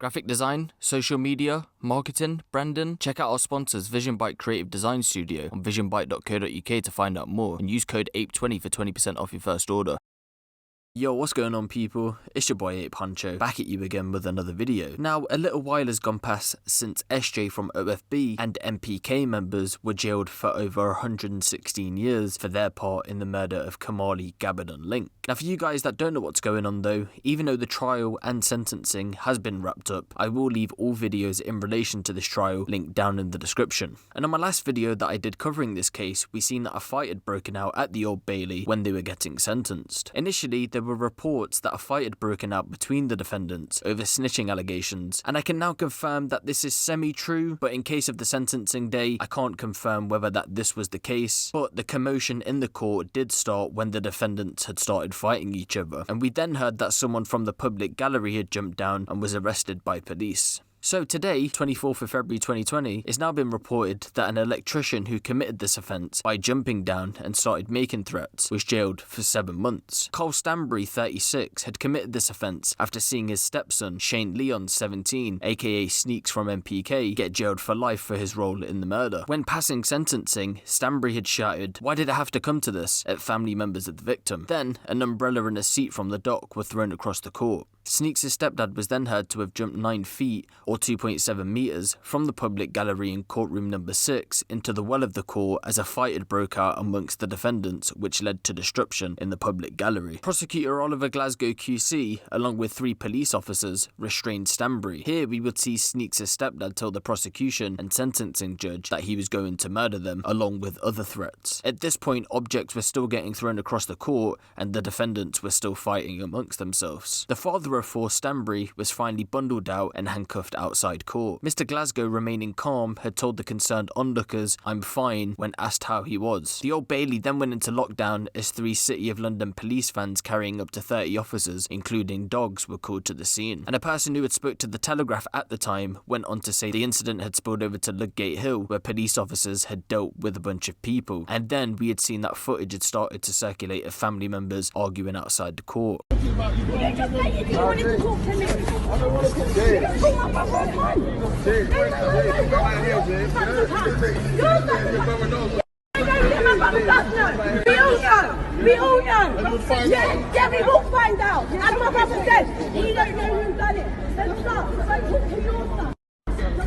Graphic design, social media, marketing, branding? Check out our sponsors Vision Byte Creative Design Studio on visionbyte.co.uk to find out more and use code APE20 for 20% off your first order. Yo, what's going on people? It's your boy Ape Huncho, back at you again with another video. Now, a little while has gone past since SJ from OFB and NPK members were jailed for over 116 years for their part in the murder of Kamali Gabbidon-Lynck. Now, for you guys that don't know what's going on though, even though the trial and sentencing has been wrapped up, I will leave all videos in relation to this trial linked down in the description. And on my last video that I did covering this case, we seen that a fight had broken out at the Old Bailey when they were getting sentenced. Initially, there were reports that a fight had broken out between the defendants over snitching allegations, and I can now confirm that this is semi-true, but in case of the sentencing day, I can't confirm whether this was the case. But the commotion in the court did start when the defendants had started fighting each other, and we then heard that someone from the public gallery had jumped down and was arrested by police. So today, 24th of February 2020, it's now been reported that an electrician who committed this offence by jumping down and started making threats was jailed for 7 months. Carl Stanbury, 36, had committed this offence after seeing his stepson, Shane Leon, 17, aka Sneakz from NPK, get jailed for life for his role in the murder. When passing sentencing, Stanbury had shouted, "Why did it have to come to this?" at family members of the victim. Then, an umbrella and a seat from the dock were thrown across the court. Sneakz' stepdad was then heard to have jumped 9 feet, or 2.7 metres, from the public gallery in courtroom number 6 into the well of the court as a fight had broke out amongst the defendants, which led to disruption in the public gallery. Prosecutor Oliver Glasgow QC, along with 3 police officers, restrained Stanbury. Here we would see Sneakz' stepdad tell the prosecution and sentencing judge that he was going to murder them, along with other threats. At this point, objects were still getting thrown across the court, and the defendants were still fighting amongst themselves. The father of 4, Stanbury, was finally bundled out and handcuffed outside court. Mr. Glasgow, remaining calm, had told the concerned onlookers, "I'm fine," when asked how he was. The Old Bailey then went into lockdown as 3 City of London police vans carrying up to 30 officers, including dogs, were called to the scene. And a person who had spoke to the Telegraph at the time went on to say the incident had spilled over to Ludgate Hill, where police officers had dealt with a bunch of people. And then we had seen that footage had started to circulate of family members arguing outside the court. We all know. Yeah, we will find out. As my brother said, he don't know who done it. So stop. Don't talk to your stuff.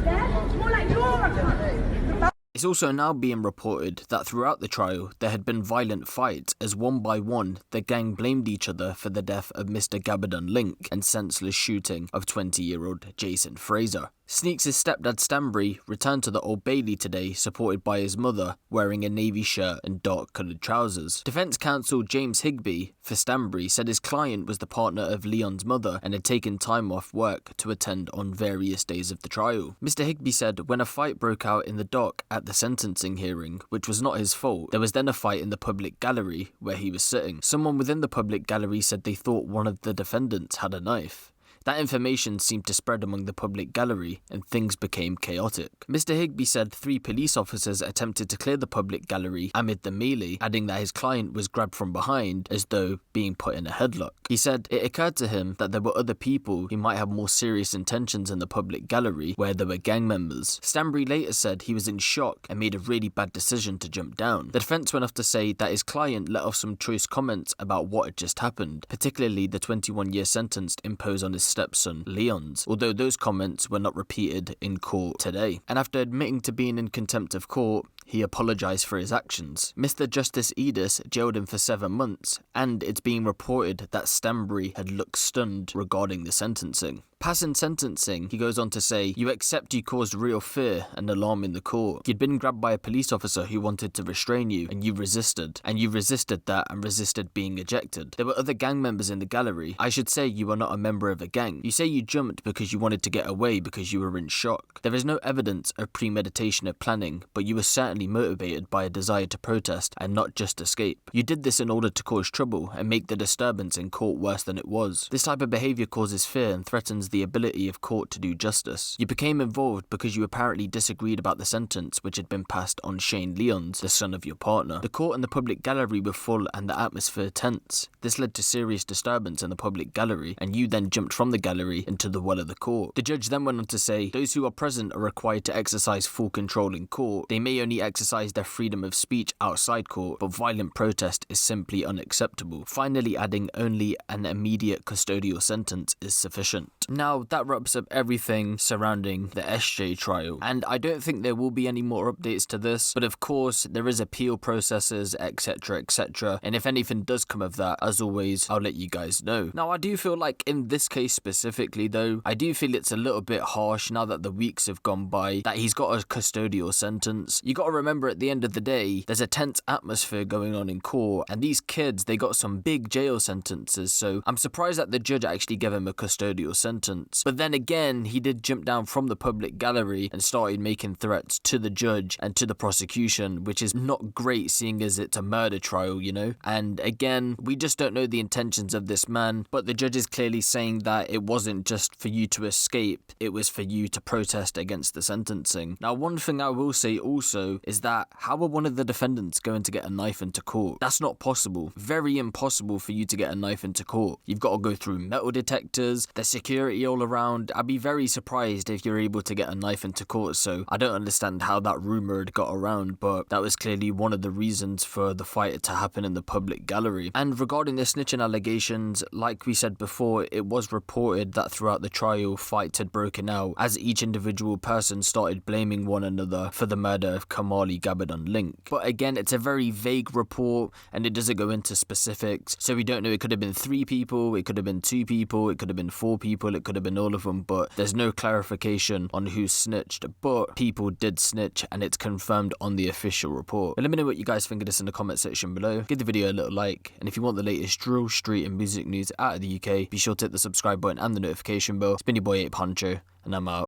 Yeah? More like you're a cunt. It's also now being reported that throughout the trial there had been violent fights as one by one the gang blamed each other for the death of Mr. Gabbidon-Lynck and senseless shooting of 20-year-old Jason Fraser. Sneakz' stepdad Stanbury returned to the Old Bailey today supported by his mother wearing a navy shirt and dark coloured trousers. Defence counsel James Higby for Stanbury said his client was the partner of Leon's mother and had taken time off work to attend on various days of the trial. Mr. Higby said when a fight broke out in the dock at the sentencing hearing, which was not his fault, there was then a fight in the public gallery where he was sitting. Someone within the public gallery said they thought one of the defendants had a knife. That information seemed to spread among the public gallery and things became chaotic. Mr. Higby said 3 police officers attempted to clear the public gallery amid the melee, adding that his client was grabbed from behind as though being put in a headlock. He said it occurred to him that there were other people who might have more serious intentions in the public gallery where there were gang members. Stanbury later said he was in shock and made a really bad decision to jump down. The defence went off to say that his client let off some choice comments about what had just happened, particularly the 21-year sentence imposed on his stepson Leon's, although those comments were not repeated in court today. And after admitting to being in contempt of court, he apologised for his actions. Mr. Justice Edis jailed him for 7 months, and it's being reported that Stanbury had looked stunned regarding the sentencing. Passing sentencing, he goes on to say, "You accept you caused real fear and alarm in the court. You'd been grabbed by a police officer who wanted to restrain you, and you resisted. And you resisted that and resisted being ejected. There were other gang members in the gallery. I should say you are not a member of a gang. You say you jumped because you wanted to get away because you were in shock. There is no evidence of premeditation or planning, but you were certainly motivated by a desire to protest and not just escape. You did this in order to cause trouble and make the disturbance in court worse than it was. This type of behaviour causes fear and threatens questions the ability of court to do justice. You became involved because you apparently disagreed about the sentence which had been passed on Shane Leons, the son of your partner. The court and the public gallery were full and the atmosphere tense. This led to serious disturbance in the public gallery, and you then jumped from the gallery into the well of the court. The judge then went on to say, those who are present are required to exercise full control in court. They may only exercise their freedom of speech outside court, but violent protest is simply unacceptable. Finally adding only an immediate custodial sentence is sufficient. Now that wraps up everything surrounding the SJ trial, and I don't think there will be any more updates to this, but of course there is appeal processes, etc, etc, and if anything does come of that, as always, I'll let you guys know. Now I do feel like in this case specifically though, I do feel it's a little bit harsh now that the weeks have gone by, that he's got a custodial sentence. You gotta remember at the end of the day, there's a tense atmosphere going on in court, and these kids, they got some big jail sentences, so I'm surprised that the judge actually gave him a custodial sentence. But then again, he did jump down from the public gallery and started making threats to the judge and to the prosecution, which is not great seeing as it's a murder trial, you know? And again, we just don't know the intentions of this man, but the judge is clearly saying that it wasn't just for you to escape, it was for you to protest against the sentencing. Now, one thing I will say also is that how are one of the defendants going to get a knife into court? That's not possible. Very impossible for you to get a knife into court. You've got to go through metal detectors, there's security all around. I'd be very surprised if you're able to get a knife into court, so I don't understand how that rumour had got around, but that was clearly one of the reasons for the fight to happen in the public gallery. And regarding the snitching allegations, like we said before, it was reported that throughout the trial, fights had broken out as each individual person started blaming one another for the murder of Kamali Gabbidon-Lynck. But again, it's a very vague report and it doesn't go into specifics, so we don't know. It could have been 3 people, it could have been 2 people, it could have been 4 people, it could have been all of them, but there's no clarification on who snitched, but people did snitch and it's confirmed on the official report. But let me know what you guys think of this in the comment section below. Give the video a little like, and if you want the latest drill, street and music news out of the UK, be sure to hit the subscribe button and the notification bell. It's been your boy Huncho, and I'm out.